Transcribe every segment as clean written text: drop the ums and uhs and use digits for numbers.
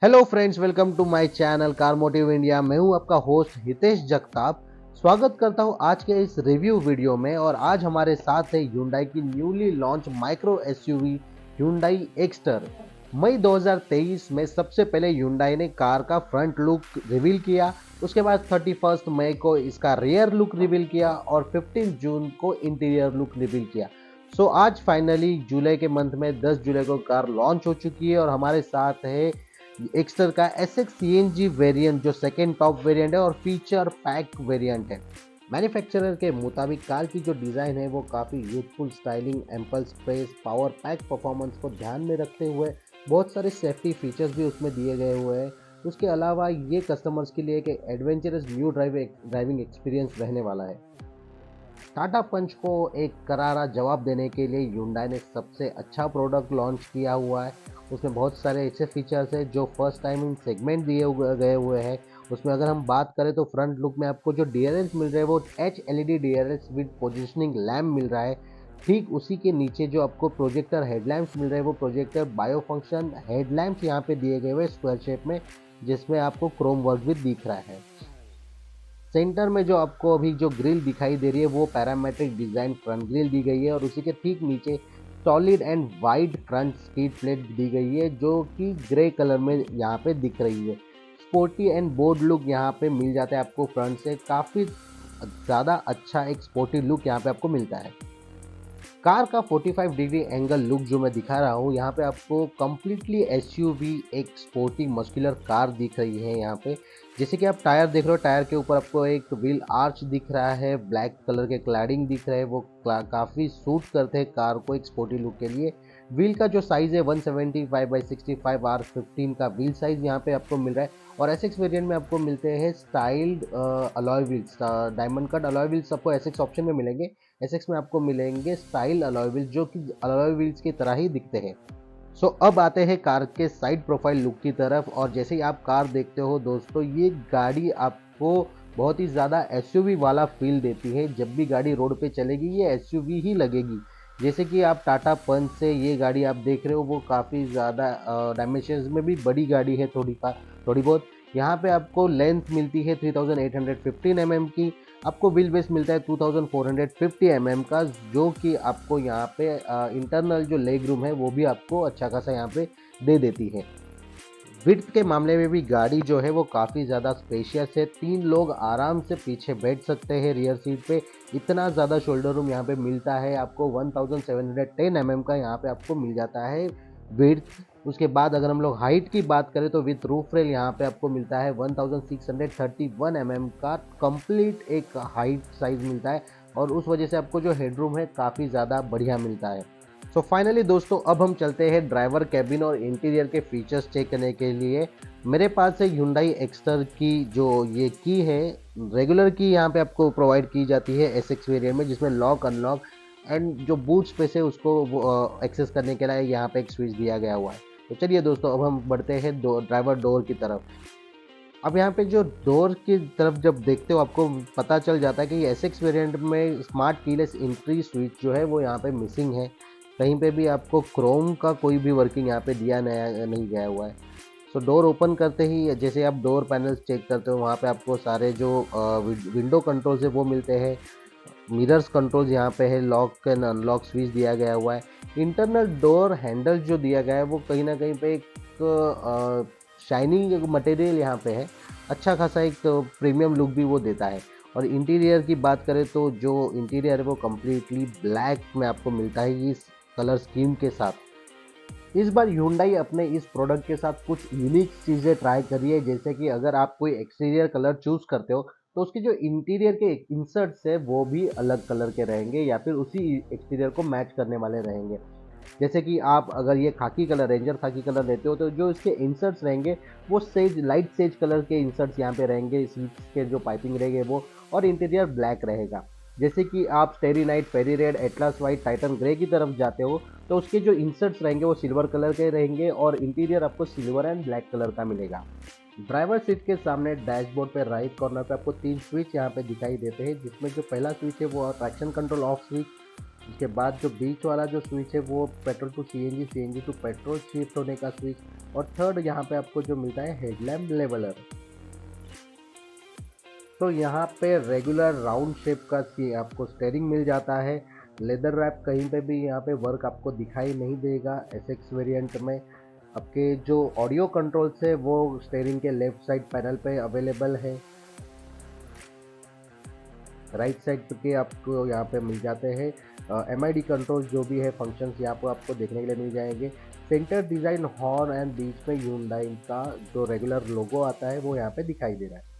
Hello friends, welcome to my channel car motive India. मैं हूं आपका होस्ट हितेश जगताप। स्वागत करता हूं आज के इस रिव्यू वीडियो में। और आज हमारे साथ है Hyundai की newly launch micro SUV Hyundai Exter. मई 2023 में सबसे पहले Hyundai ने कार का फ्रंट लुक रिवील किया। उसके बाद 31 मई को इसका रियर लुक रिवील किया और 15 जून को इंटीरियर लुक रिवील किया। आज फाइनली जुलाई के मंथ में 10 जुलाई को कार लॉन्च हो चुकी है और हमारे साथ है एक्स्टर का एसएक्स सीएनजी वेरिएंट जो सेकेंड टॉप वेरिएंट है और फीचर पैक वेरिएंट है। मैन्युफैक्चरर के मुताबिक कार की जो डिज़ाइन है वो काफ़ी youthful styling, ample space, power pack performance को ध्यान में रखते हुए बहुत सारे सेफ्टी फीचर्स भी उसमें दिए गए हुए हैं। उसके अलावा ये कस्टमर्स के लिए एक एडवेंचरस न्यू ड्राइविंग एक्सपीरियंस रहने वाला है। टाटा पंच को एक करारा जवाब देने के लिए Hyundai ने सबसे अच्छा प्रोडक्ट लॉन्च किया हुआ है। उसमें बहुत सारे ऐसे फीचर्स हैं जो फर्स्ट टाइम इन सेगमेंट दिए गए हुए हैं। उसमें अगर हम बात करें तो फ्रंट लुक में आपको जो डीआरएल्स मिल रहे हैं वो H LED DRLs with positioning lamp मिल रहा है। ठीक उसी के नीचे जो आपको प्रोजेक्टर हेडलैम्प्स मिल रहे हैं वो प्रोजेक्टर बायो फंक्शन हेडलैम्प्स यहाँ पे दिए गए हुए स्क्वायर शेप में, जिसमें आपको क्रोम वर्क भी दिख रहा है। सेंटर में जो आपको अभी जो ग्रिल दिखाई दे रही है वो पैरामेट्रिक डिजाइन फ्रंट ग्रिल दी गई है और उसी के ठीक नीचे solid and wide front skid plate दी गई है जो कि ग्रे कलर में यहाँ पे दिख रही है। स्पोर्टी एंड बोल्ड लुक यहाँ पे मिल जाता है आपको। फ्रंट से काफ़ी ज़्यादा अच्छा एक स्पोर्टी लुक यहाँ पे आपको मिलता है। कार का 45 डिग्री एंगल लुक जो मैं दिखा रहा हूँ यहाँ पे आपको कम्प्लीटली एसयूवी एक स्पोर्टी मस्कुलर कार दिख रही है। यहाँ पे जैसे कि आप टायर देख रहे हो, टायर के ऊपर आपको एक व्हील आर्च दिख रहा है, ब्लैक कलर के क्लैडिंग दिख रहे हैं, वो काफ़ी सूट करते हैं कार को एक स्पोर्टी लुक के लिए। व्हील का जो साइज़ है 175/65 R15 का व्हील साइज़ यहाँ पे आपको मिल रहा है। और एसएक्स वेरिएंट में आपको मिलते हैं styled alloy wheels, diamond cut alloy wheels आपको एसएक्स ऑप्शन में मिलेंगे। एसएक्स में आपको मिलेंगे स्टाइल अलॉय व्हील्स जो कि अलॉय व्हील्स की तरह ही दिखते हैं। अब आते हैं कार के साइड प्रोफाइल लुक की तरफ। और जैसे ही आप कार देखते हो दोस्तों, ये गाड़ी आपको बहुत ही ज़्यादा एसयूवी वाला फील देती है। जब भी गाड़ी रोड पे चलेगी ये एसयूवी ही लगेगी। जैसे कि आप टाटा पंच से ये गाड़ी आप देख रहे हो वो काफ़ी ज़्यादा डायमेंशंस में भी बड़ी गाड़ी है, थोड़ी बहुत। यहाँ पे आपको लेंथ मिलती है 3815 mm की। आपको व्हील बेस मिलता है 2450 mm का, जो कि आपको यहाँ पे इंटरनल जो लेग रूम है वो भी आपको अच्छा खासा यहाँ पे दे देती है। विड्थ के मामले में भी गाड़ी जो है वो काफ़ी ज़्यादा स्पेशियस है। 3 लोग आराम से पीछे बैठ सकते हैं रियर सीट पे। इतना ज़्यादा शोल्डर रूम यहाँ पे मिलता है आपको। 1710 mm का यहाँ पे आपको मिल जाता है विड्थ। उसके बाद अगर हम लोग हाइट की बात करें तो विथ रूफ रेल यहाँ पे आपको मिलता है 1631 mm का कंप्लीट एक हाइट साइज मिलता है। और उस वजह से आपको जो हेडरूम है काफ़ी ज़्यादा बढ़िया मिलता है। फाइनली दोस्तों, अब हम चलते हैं ड्राइवर कैबिन और इंटीरियर के फीचर्स चेक करने के लिए। मेरे पास है Hyundai एक्स्टर की जो ये की है, रेगुलर की यहाँ पे आपको प्रोवाइड की जाती है एसएक्स वेरिएंट में, जिसमें लॉक अनलॉक एंड जो बूट स्पेस है उसको एक्सेस करने के लिए यहाँ पे एक स्विच दिया गया हुआ है। तो चलिए दोस्तों, अब हम बढ़ते हैं ड्राइवर डोर की तरफ। अब यहाँ पे जो डोर की तरफ जब देखते हो आपको पता चल जाता है कि एसएक्स वेरिएंट में स्मार्ट कीलेस एंट्री स्विच जो है वो यहाँ पे मिसिंग है। कहीं पे भी आपको क्रोम का कोई भी वर्किंग यहाँ पे दिया नहीं गया हुआ है। डोर ओपन करते ही जैसे आप डोर पैनल्स चेक करते हो वहाँ पे आपको सारे जो विंडो कंट्रोल्स है वो मिलते हैं। मिरर्स कंट्रोल्स यहाँ पे है, लॉक एंड अनलॉक स्विच दिया गया हुआ है। इंटरनल डोर हैंडल जो दिया गया है वो कहीं ना कहीं पे एक शाइनिंग मटेरियल यहाँ पे है, अच्छा खासा एक प्रीमियम लुक भी वो देता है। और इंटीरियर की बात करें तो जो इंटीरियर है वो कम्प्लीटली ब्लैक में आपको मिलता है इस कलर स्कीम के साथ। इस बार Hyundai अपने इस प्रोडक्ट के साथ कुछ यूनिक चीज़ें ट्राई करी है। जैसे कि अगर आप कोई एक्सटीरियर कलर चूज़ करते हो तो उसके जो इंटीरियर के इंसर्ट्स है वो भी अलग कलर के रहेंगे या फिर उसी एक्सटीरियर को मैच करने वाले रहेंगे। जैसे कि आप अगर ये खाकी कलर, रेंजर खाकी कलर लेते हो तो जो इसके इंसर्ट्स रहेंगे वो सेज लाइट सेज कलर के इंसर्ट्स यहाँ पे रहेंगे। सीट्स के जो पाइपिंग रहेंगे वो, और इंटीरियर ब्लैक रहेगा। जैसे कि आप स्टेरी नाइट, फेरी red, atlas white, Titan grey की तरफ जाते हो तो उसके जो इंसर्ट्स रहेंगे वो सिल्वर कलर के रहेंगे और इंटीरियर आपको सिल्वर एंड ब्लैक कलर का मिलेगा। ड्राइवर सीट के सामने डैशबोर्ड पे राइट कॉर्नर पे आपको 3 स्विच यहाँ पे दिखाई देते हैं, जिसमें जो पहला स्विच है वो ट्रैक्शन कंट्रोल ऑफ स्विच। उसके बाद जो बीच वाला जो स्विच है वो petrol to CNG, CNG to petrol shift होने का स्विच। और थर्ड यहाँ पे आपको जो मिलता है हेडलैम्प लेवलर। तो यहाँ पे रेगुलर राउंड शेप का आपको स्टेयरिंग मिल जाता है। लेदर रैप कहीं पे भी यहाँ पे वर्क आपको दिखाई नहीं देगा। एसएक्स वेरिएंट में आपके जो ऑडियो कंट्रोल्स है वो स्टेयरिंग के लेफ्ट साइड पैनल पे अवेलेबल है। राइट साइड के आपको यहाँ पे मिल जाते हैं MID कंट्रोल, जो भी है फंक्शंस यहाँ पर आपको देखने के लिए मिल जाएंगे। सेंटर डिज़ाइन हॉर्न एंड बीच में Hyundai का जो रेगुलर लोगो आता है वो यहाँ पे दिखाई दे रहा है।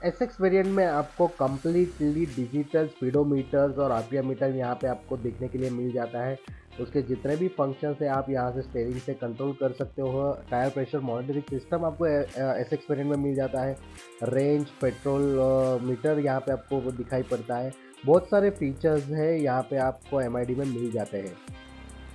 एसएक्स वेरिएंट में आपको कम्प्लीटली डिजिटल स्पीडोमीटर्स और आरपीएम मीटर यहाँ पे आपको देखने के लिए मिल जाता है। उसके जितने भी फंक्शंस है आप यहाँ से स्टीयरिंग से कंट्रोल कर सकते हो। टायर प्रेशर मॉनिटरिंग सिस्टम आपको एसएक्स वेरिएंट में मिल जाता है। रेंज पेट्रोल मीटर यहाँ पे आपको वो दिखाई पड़ता है। बहुत सारे फीचर्स है यहाँ पे आपको MID में मिल जाते हैं।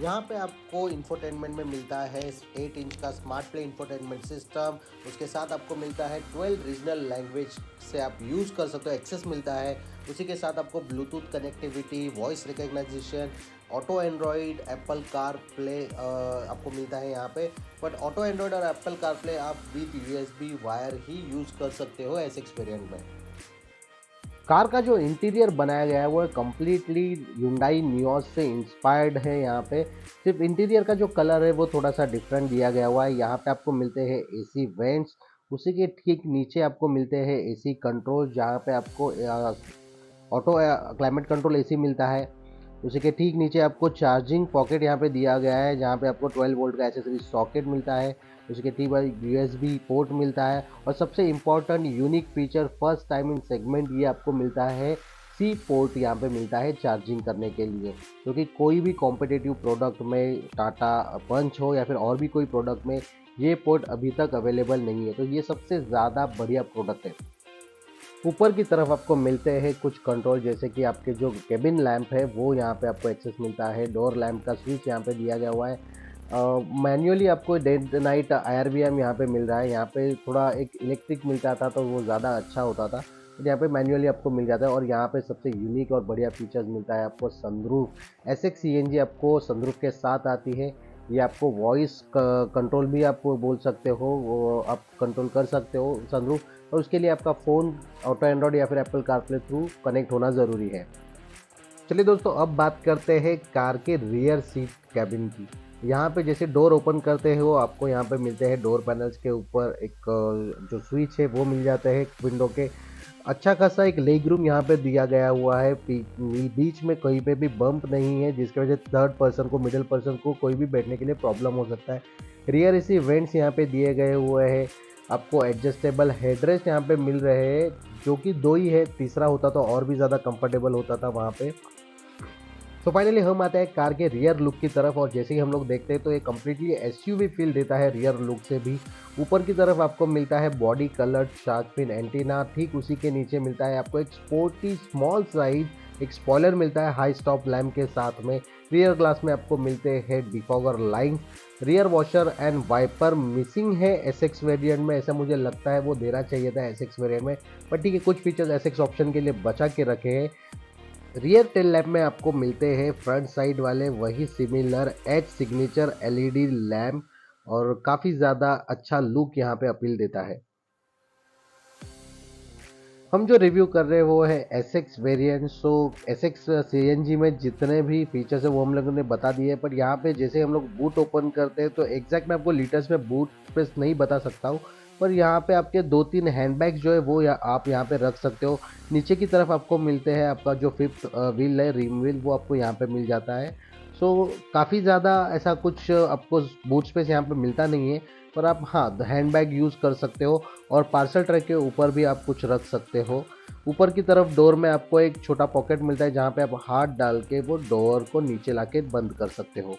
यहाँ पे आपको इंफोटेनमेंट में मिलता है 8 इंच का स्मार्ट प्ले इंफोटेनमेंट सिस्टम। उसके साथ आपको मिलता है 12 रीजनल लैंग्वेज से आप यूज़ कर सकते हो, एक्सेस मिलता है। उसी के साथ आपको Bluetooth connectivity, voice recognisation, auto Android, Apple car play आपको मिलता है यहाँ पे। बट ऑटो एंड्रॉयड और एप्पल कार प्ले आप with USB wire he use कर सकते हो एसएक्स वेरिएंट में। कार का जो इंटीरियर बनाया गया है वो कम्प्लीटली Hyundai नियोस से इंस्पायर्ड है। यहाँ पे सिर्फ इंटीरियर का जो कलर है वो थोड़ा सा डिफरेंट दिया गया हुआ है। यहाँ पे आपको मिलते हैं AC वेंट्स, उसी के ठीक नीचे आपको मिलते हैं AC कंट्रोल, जहाँ पे आपको ऑटो क्लाइमेट कंट्रोल AC मिलता है। उसी के ठीक नीचे आपको चार्जिंग पॉकेट यहाँ पे दिया गया है, जहाँ पे आपको 12 वोल्ट का एसेसरी सॉकेट मिलता है। उसी के ठीक बाद USB पोर्ट मिलता है और सबसे important unique feature first time in segment ये आपको मिलता है C पोर्ट यहाँ पे मिलता है चार्जिंग करने के लिए, क्योंकि कोई भी कॉम्पिटिटिव प्रोडक्ट में टाटा पंच हो या फिर और भी कोई प्रोडक्ट में ये पोर्ट अभी तक अवेलेबल नहीं है। तो ये सबसे ज़्यादा बढ़िया प्रोडक्ट है। ऊपर की तरफ आपको मिलते हैं कुछ कंट्रोल, जैसे कि आपके जो केबिन लैंप है वो यहाँ पे आपको एक्सेस मिलता है। डोर लैंप का स्विच यहाँ पे दिया गया हुआ है। मैन्युअली आपको डे नाइट IRVM यहाँ पे मिल रहा है। यहाँ पे थोड़ा एक इलेक्ट्रिक मिलता था तो वो ज़्यादा अच्छा होता था, तो यहाँ पे मैन्युअली आपको मिल जाता है। और यहाँ पे सबसे यूनिक और बढ़िया फीचर्स मिलता है आपको सनरूफ। एसएक्स CNG आपको सनरूफ के साथ आती है। ये आपको वॉइस कंट्रोल भी आप बोल सकते हो, वो आप कंट्रोल कर सकते हो सनरूफ, और उसके लिए आपका फ़ोन ऑटो एंड्रॉयड या फिर एप्पल कारप्ले थ्रू कनेक्ट होना ज़रूरी है। चलिए दोस्तों, अब बात करते हैं कार के रियर सीट कैबिन की। यहाँ पे जैसे डोर ओपन करते हो आपको यहाँ पे मिलते हैं डोर पैनल्स के ऊपर एक जो स्विच है वो मिल जाते हैं विंडो के। अच्छा खासा एक लेग रूम यहाँ पे दिया गया हुआ है। बीच में कहीं पे भी बम्प नहीं है, जिसकी वजह से थर्ड पर्सन को, मिडिल पर्सन को कोई भी बैठने के लिए प्रॉब्लम हो सकता है। रियर एसी वेंट्स यहाँ पे दिए गए हुए हैं। आपको एडजस्टेबल हेडरेस्ट यहाँ पे मिल रहे हैं, जो कि 2 ही है, तीसरा होता तो और भी ज़्यादा कंफर्टेबल होता था वहाँ पे। तो फाइनली हम आते हैं कार के रियर लुक की तरफ, और जैसे ही हम लोग देखते हैं तो ये कम्प्लीटली SUV फील देता है रियर लुक से भी। ऊपर की तरफ आपको मिलता है body coloured shark fin antenna. ठीक उसी के नीचे मिलता है आपको एक स्पोर्टी स्मॉल साइज एक स्पॉइलर मिलता है हाई स्टॉप लैम्प के साथ में। रियर ग्लास में आपको मिलते हैं defogger line. Rear washer and wiper missing है एसएक्स वेरिएंट में, ऐसा मुझे लगता है वो देना चाहिए था एसएक्स वेरिएंट में, पर ठीक है, कुछ फीचर्स एसएक्स ऑप्शन के लिए बचा के रखे हैं। रियर टेल लैम्प में आपको मिलते हैं फ्रंट साइड वाले वही similar H signature LED lamp, और काफ़ी ज़्यादा अच्छा लुक यहाँ पे अपील देता है। हम जो रिव्यू कर रहे हैं वो है एसएक्स वेरिएंट। सो एसएक्स CNG में जितने भी फीचर्स है वो हम लोगों ने बता दिए, पर यहाँ पे जैसे हम लोग बूट ओपन करते हैं तो एग्जैक्ट मैं आपको लीटर्स में बूट स्पेस नहीं बता सकता हूँ, पर यहाँ पे आपके 2-3 हैंडबैग्स जो है वो आप यहाँ पे रख सकते हो। नीचे की तरफ आपको मिलते हैं आपका जो फिफ्थ व्हील है, रिम व्हील, वो आपको यहाँ पे मिल जाता है। सो काफ़ी ज़्यादा ऐसा कुछ आपको बूट स्पेस यहाँ पे मिलता नहीं है, पर आप हाँ हैंडबैग यूज़ कर सकते हो, और पार्सल ट्रक के ऊपर भी आप कुछ रख सकते हो। ऊपर की तरफ डोर में आपको एक छोटा पॉकेट मिलता है, जहाँ पे आप हाथ डाल के वो डोर को नीचे लाके बंद कर सकते हो।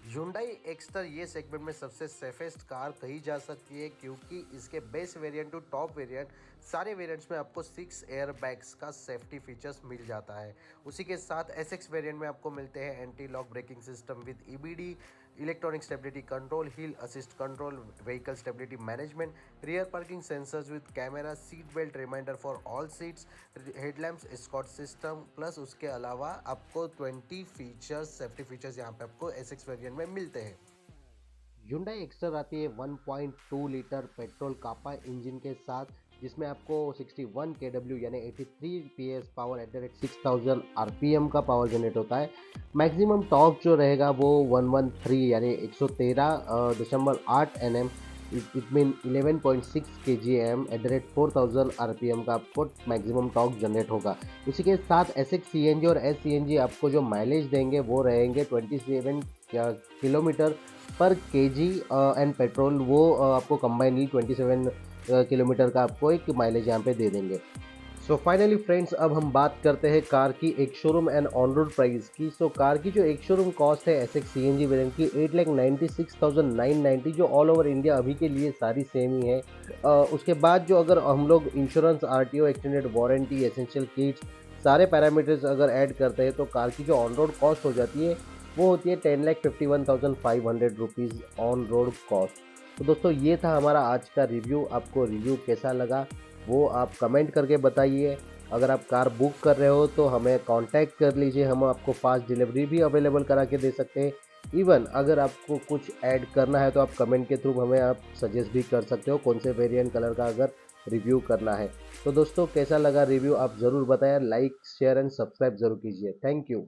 Hyundai Exter ये सेगमेंट में सबसे सेफेस्ट कार कही जा सकती है, क्योंकि इसके base variant to top variant सारे वेरिएंट्स में आपको 6 एयर बैग्स का सेफ्टी फीचर्स मिल जाता है। उसी के साथ SX वेरिएंट में आपको मिलते हैं anti lock braking system with EBD, electronic stability control, hill assist control, vehicle stability management, rear parking sensors with camera, seat belt reminder for all seats, headlamps escort system, plus उसके अलावा आपको 20 features safety features यहाँ पे आपको SX variant में मिलते हैं। Hyundai Exter आती है 1.2 लीटर पेट्रोल कापा इंजन के साथ, जिसमें आपको 61 केडब्ल्यू यानी 83 PS power eight the rate 6000 RPM का पावर जनरेट होता है। मैक्सिमम टॉर्क जो रहेगा वो 113 यानी 113.8 NM, it mean 11.6 KGM at the rate 4000 RPM का आपको मैक्सिमम टॉर्क जनरेट होगा। इसी के साथ एसएक्स सीएनजी और एस सीएनजी आपको जो माइलेज देंगे वो रहेंगे 27 किलोमीटर पर केजी, एंड पेट्रोल वो आपको कंबाइनली 27 किलोमीटर का आपको एक माइलेज यहाँ पे दे देंगे। सो फाइनली फ्रेंड्स, अब हम बात करते हैं कार की एक showroom and on road price की। सो कार की जो एक शोरूम कॉस्ट है एसएक्स सीएनजी वेरिएंट की 8,96,990, जो ऑल ओवर इंडिया अभी के लिए सारी सेम ही है। उसके बाद जो अगर हम लोग insurance, RTO, extended warranty, essential kits, सारे पैरामीटर्स अगर ऐड करते हैं तो कार की जो ऑन रोड कॉस्ट हो जाती है वो होती है 10,51,500 रुपीज़ ऑन रोड कॉस्ट। तो दोस्तों ये था हमारा आज का रिव्यू। आपको रिव्यू कैसा लगा वो आप कमेंट करके बताइए। अगर आप कार बुक कर रहे हो तो हमें कांटेक्ट कर लीजिए, हम आपको फास्ट डिलीवरी भी अवेलेबल करा के दे सकते हैं। इवन अगर आपको कुछ ऐड करना है तो आप कमेंट के थ्रू हमें आप सजेस्ट भी कर सकते हो कौन से वेरिएंट कलर का अगर रिव्यू करना है। तो दोस्तों कैसा लगा रिव्यू आप ज़रूर बताएं, लाइक शेयर एंड सब्सक्राइब ज़रूर कीजिए। Thank you.